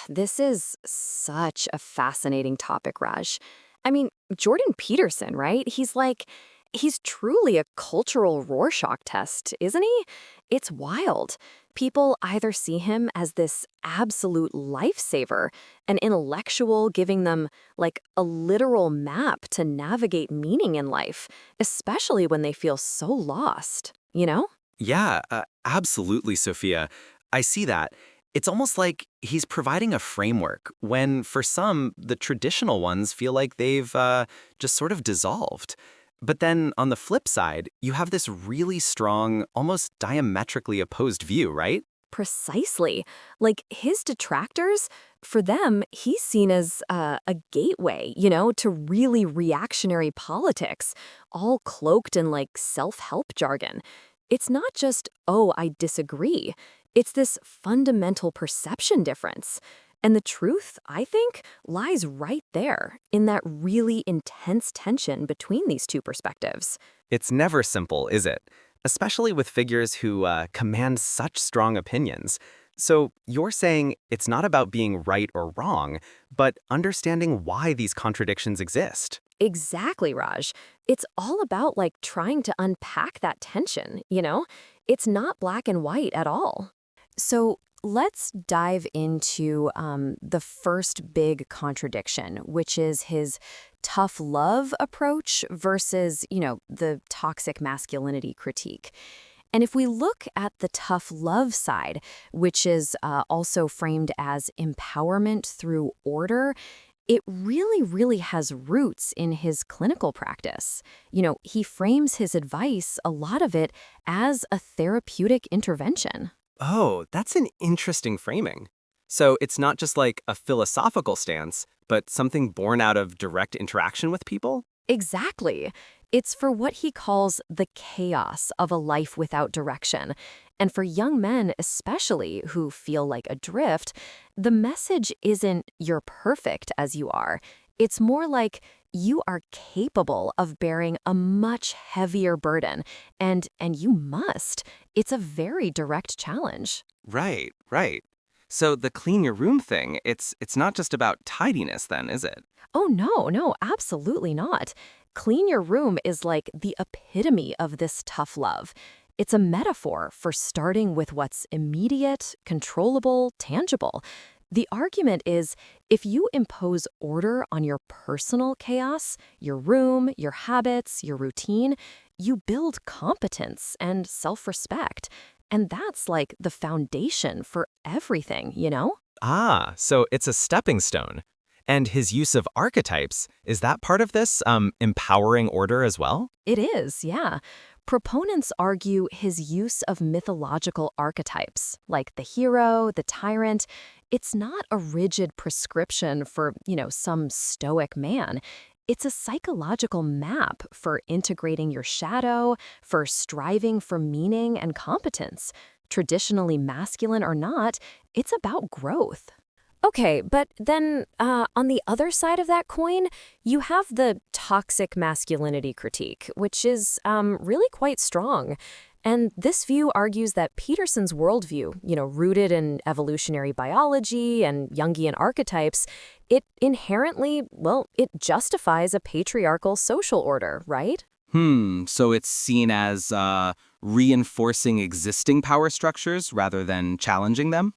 This is such a fascinating topic, Raj. I mean, Jordan Peterson, right? He's truly a cultural Rorschach test, isn't he? It's wild. People either see him as this absolute lifesaver, an intellectual giving them like a literal map to navigate meaning in life, especially when they feel so lost, you know? Yeah, absolutely, Sophia. I see that. It's almost like he's providing a framework when, for some, the traditional ones feel like they've just sort of dissolved. But then on the flip side, you have this really strong, almost diametrically opposed view, right? Precisely. Like his detractors, for them, he's seen as a gateway, to really reactionary politics, all cloaked in like self-help jargon. It's not just, oh, I disagree. It's this fundamental perception difference. And the truth, I think, lies right there in that really intense tension between these two perspectives. It's never simple, is it? Especially with figures who command such strong opinions. So you're saying it's not about being right or wrong, but understanding why these contradictions exist. Exactly, Raj. It's all about like trying to unpack that tension. It's not black and white at all. So let's dive into the first big contradiction, which is his tough love approach versus the toxic masculinity critique. And if we look at the tough love side, which is also framed as empowerment through order, it really, really has roots in his clinical practice. He frames his advice, a lot of it, as a therapeutic intervention. Oh, that's an interesting framing. So it's not just like a philosophical stance, but something born out of direct interaction with people? Exactly. It's for what he calls the chaos of a life without direction. And for young men, especially who feel like adrift, the message isn't you're perfect as you are. It's more like you are capable of bearing a much heavier burden, and you must. It's a very direct challenge. Right, right. So the clean your room thing, it's not just about tidiness then, is it? Oh, no, no, absolutely not. Clean your room is like the epitome of this tough love. It's a metaphor for starting with what's immediate, controllable, tangible. The argument is if you impose order on your personal chaos, your room, your habits, your routine, you build competence and self-respect. And that's like the foundation for everything. Ah, so it's a stepping stone. And his use of archetypes, is that part of this empowering order as well? It is, yeah. Proponents argue his use of mythological archetypes, like the hero, the tyrant. It's not a rigid prescription for some stoic man. It's a psychological map for integrating your shadow, for striving for meaning and competence. Traditionally masculine or not, it's about growth. Okay, but then on the other side of that coin, you have the toxic masculinity critique, which is really quite strong. And this view argues that Peterson's worldview rooted in evolutionary biology and Jungian archetypes, it inherently, well, it justifies a patriarchal social order, right? So it's seen as reinforcing existing power structures rather than challenging them?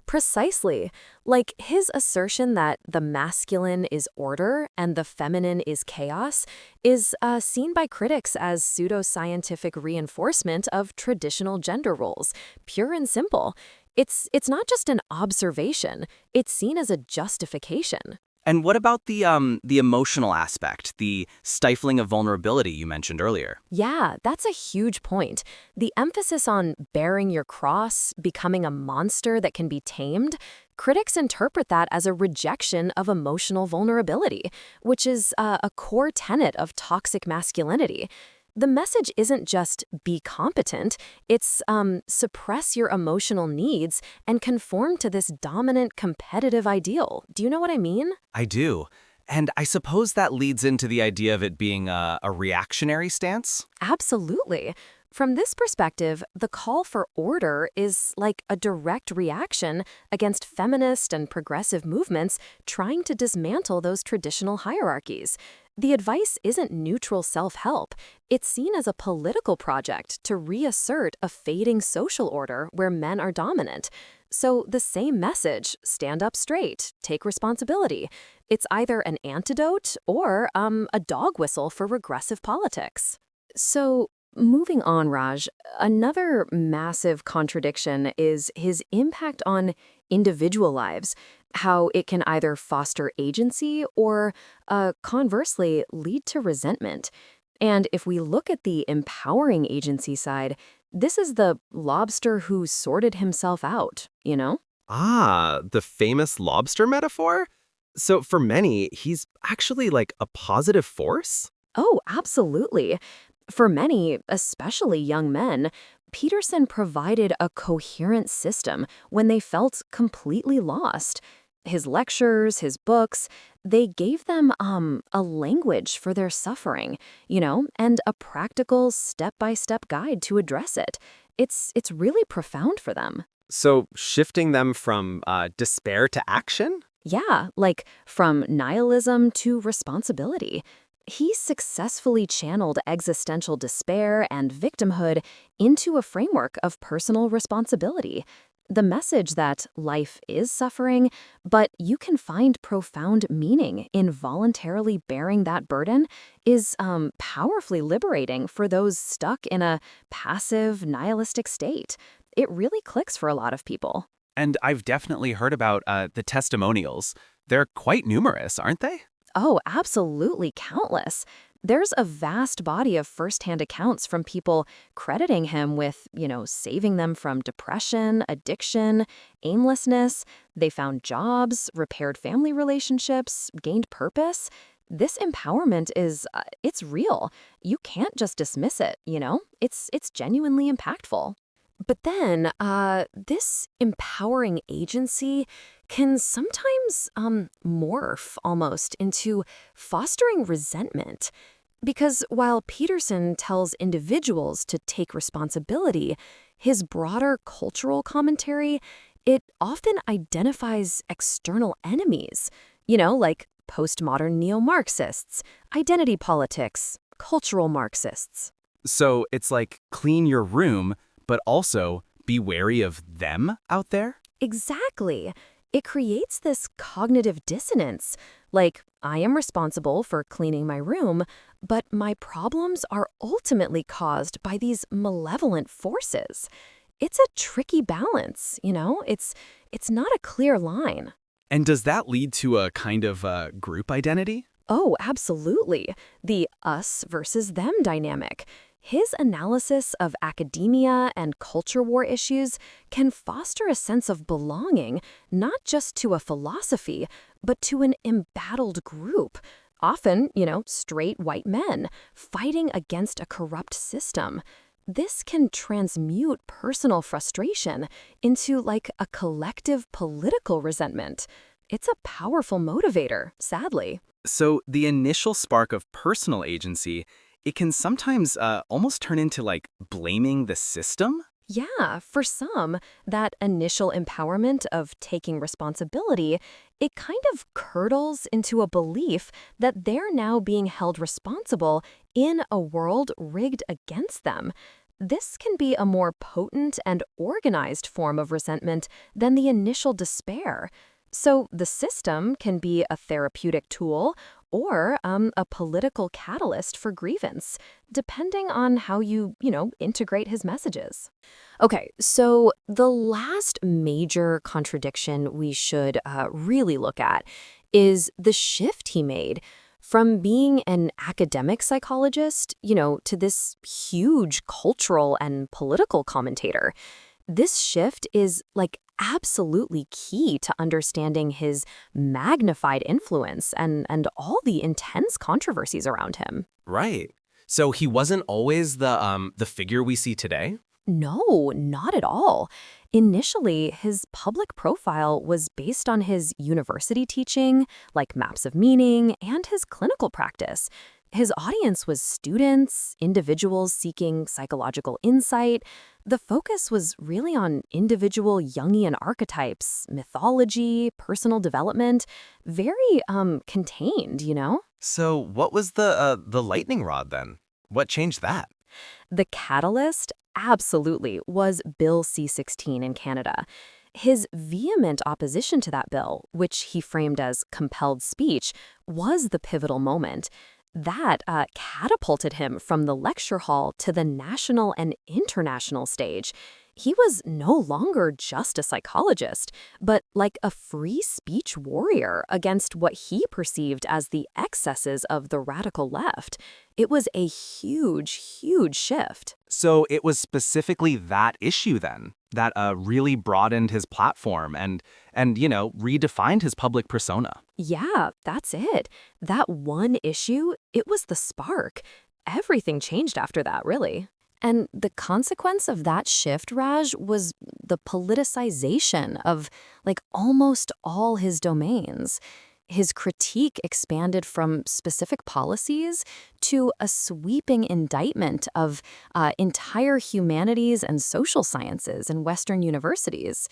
Precisely. Like his assertion that the masculine is order and the feminine is chaos is seen by critics as pseudoscientific reinforcement of traditional gender roles, pure and simple. It's not just an observation, it's seen as a justification. And what about the emotional aspect, the stifling of vulnerability you mentioned earlier? Yeah, that's a huge point. The emphasis on bearing your cross, becoming a monster that can be tamed, critics interpret that as a rejection of emotional vulnerability, which is a core tenet of toxic masculinity. The message isn't just be competent, it's suppress your emotional needs and conform to this dominant competitive ideal. Do you know what I mean? I do. And I suppose that leads into the idea of it being a reactionary stance? Absolutely. From this perspective, the call for order is like a direct reaction against feminist and progressive movements trying to dismantle those traditional hierarchies. The advice isn't neutral self-help. It's seen as a political project to reassert a fading social order where men are dominant. So the same message, stand up straight, take responsibility, it's either an antidote or a dog whistle for regressive politics. So, moving on, Raj, another massive contradiction is his impact on individual lives, how it can either foster agency or, conversely, lead to resentment. And if we look at the empowering agency side, this is the lobster who sorted himself out, you know? Ah, the famous lobster metaphor? So for many, he's actually like a positive force? Oh, absolutely. For many, especially young men, Peterson provided a coherent system when they felt completely lost. His lectures, his books, they gave them a language for their suffering, and a practical step-by-step guide to address it. It's really profound for them. So shifting them from despair to action? Yeah, like from nihilism to responsibility. He successfully channeled existential despair and victimhood into a framework of personal responsibility. The message that life is suffering, but you can find profound meaning in voluntarily bearing that burden is powerfully liberating for those stuck in a passive, nihilistic state. It really clicks for a lot of people. And I've definitely heard about the testimonials. They're quite numerous, aren't they? Oh, absolutely countless. There's a vast body of firsthand accounts from people crediting him with, saving them from depression, addiction, aimlessness. They found jobs, repaired family relationships, gained purpose. This empowerment it's real. You can't just dismiss it. It's genuinely impactful. But then, this empowering agency can sometimes morph almost into fostering resentment. Because while Peterson tells individuals to take responsibility, his broader cultural commentary, it often identifies external enemies, like postmodern neo-Marxists, identity politics, cultural Marxists. So it's like clean your room, but also be wary of them out there? Exactly. It creates this cognitive dissonance. Like, I am responsible for cleaning my room, but my problems are ultimately caused by these malevolent forces. It's a tricky balance. It's not a clear line. And does that lead to a kind of group identity? Oh, absolutely. The us versus them dynamic. His analysis of academia and culture war issues can foster a sense of belonging, not just to a philosophy, but to an embattled group, often, straight white men, fighting against a corrupt system. This can transmute personal frustration into like a collective political resentment. It's a powerful motivator, sadly. So the initial spark of personal agency, it can sometimes almost turn into like blaming the system? Yeah, for some, that initial empowerment of taking responsibility, it kind of curdles into a belief that they're now being held responsible in a world rigged against them. This can be a more potent and organized form of resentment than the initial despair. So the system can be a therapeutic tool or a political catalyst for grievance, depending on how you integrate his messages. Okay, so the last major contradiction we should really look at is the shift he made from being an academic psychologist, to this huge cultural and political commentator. This shift is like absolutely key to understanding his magnified influence and all the intense controversies around him. Right. So he wasn't always the figure we see today? No, not at all. Initially, his public profile was based on his university teaching, like maps of meaning, and his clinical practice. His audience was students, individuals seeking psychological insight. The focus was really on individual Jungian archetypes, mythology, personal development, very contained, you know? So what was the lightning rod then? What changed that? The catalyst, absolutely, was Bill C-16 in Canada. His vehement opposition to that bill, which he framed as compelled speech, was the pivotal moment. That catapulted him from the lecture hall to the national and international stage. He was no longer just a psychologist, but like a free speech warrior against what he perceived as the excesses of the radical left. It was a huge, huge shift. So it was specifically that issue then that really broadened his platform and redefined his public persona. Yeah, that's it. That one issue, it was the spark. Everything changed after that, really. And the consequence of that shift, Raj, was the politicization of like almost all his domains. His critique expanded from specific policies to a sweeping indictment of entire humanities and social sciences in Western universities.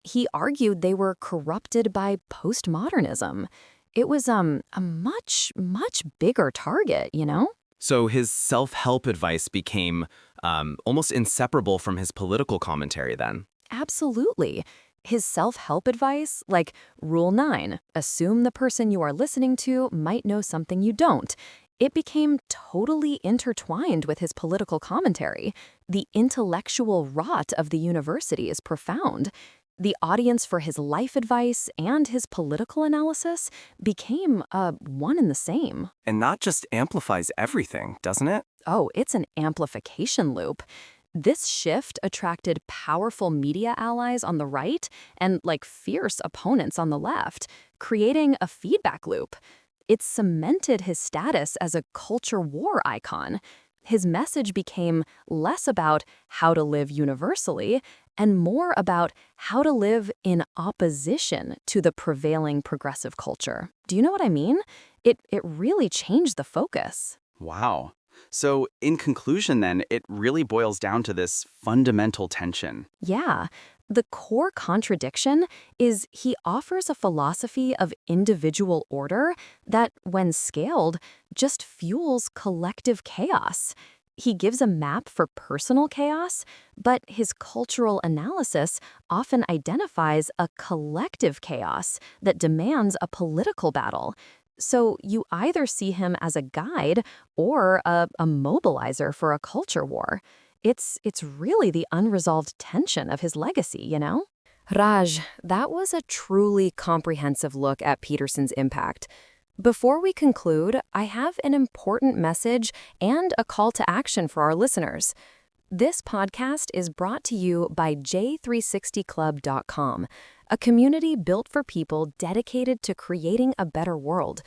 He argued they were corrupted by postmodernism. It was a much, much bigger target, you know? So his self-help advice became almost inseparable from his political commentary then. Absolutely. His self-help advice, like Rule 9, assume the person you are listening to might know something you don't. It became totally intertwined with his political commentary. The intellectual rot of the university is profound. The audience for his life advice and his political analysis became one and the same. And not just amplifies everything, doesn't it? Oh, it's an amplification loop. This shift attracted powerful media allies on the right and like fierce opponents on the left, creating a feedback loop. It cemented his status as a culture war icon. His message became less about how to live universally and more about how to live in opposition to the prevailing progressive culture. Do you know what I mean? It really changed the focus. Wow. So in conclusion then, it really boils down to this fundamental tension. Yeah. The core contradiction is he offers a philosophy of individual order that, when scaled, just fuels collective chaos. He gives a map for personal chaos, but his cultural analysis often identifies a collective chaos that demands a political battle. So you either see him as a guide or a mobilizer for a culture war. It's really the unresolved tension of his legacy, you know? Raj, that was a truly comprehensive look at Peterson's impact. Before we conclude, I have an important message and a call to action for our listeners. This podcast is brought to you by J360club.com, a community built for people dedicated to creating a better world.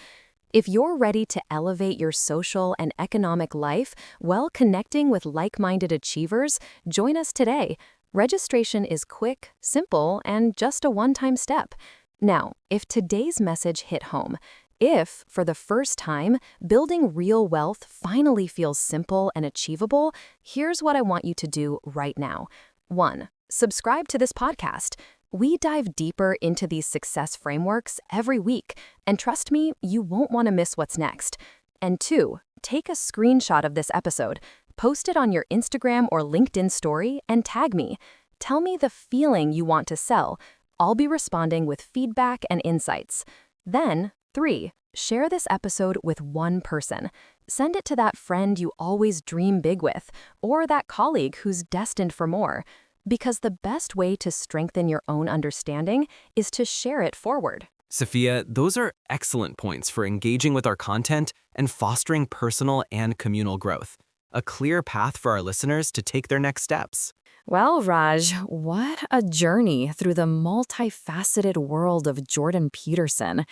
If you're ready to elevate your social and economic life while connecting with like-minded achievers, join us today. Registration is quick, simple, and just a one-time step. Now, if today's message hit home, if, for the first time, building real wealth finally feels simple and achievable, here's what I want you to do right now. 1. Subscribe to this podcast. We dive deeper into these success frameworks every week, and trust me, you won't want to miss what's next. And 2, take a screenshot of this episode, post it on your Instagram or LinkedIn story, and tag me. Tell me the feeling you want to sell. I'll be responding with feedback and insights. Then, 3, share this episode with one person. Send it to that friend you always dream big with, or that colleague who's destined for more. Because the best way to strengthen your own understanding is to share it forward. Sophia, those are excellent points for engaging with our content and fostering personal and communal growth. A clear path for our listeners to take their next steps. Well, Raj, what a journey through the multifaceted world of Jordan Peterson.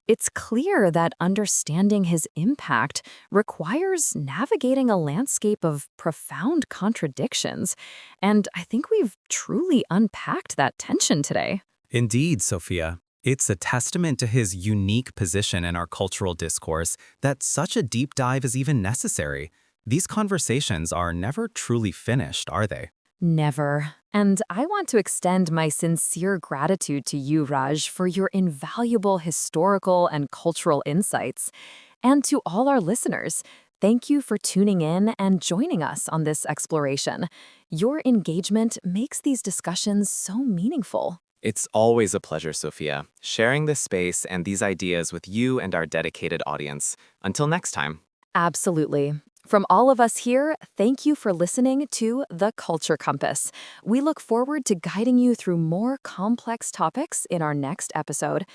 It's clear that understanding his impact requires navigating a landscape of profound contradictions. And I think we've truly unpacked that tension today. Indeed, Sophia. It's a testament to his unique position in our cultural discourse that such a deep dive is even necessary. These conversations are never truly finished, are they? Never. And I want to extend my sincere gratitude to you, Raj, for your invaluable historical and cultural insights. And to all our listeners, thank you for tuning in and joining us on this exploration. Your engagement makes these discussions so meaningful. It's always a pleasure, Sophia, sharing this space and these ideas with you and our dedicated audience. Until next time. Absolutely. From all of us here, thank you for listening to The Culture Compass. We look forward to guiding you through more complex topics in our next episode.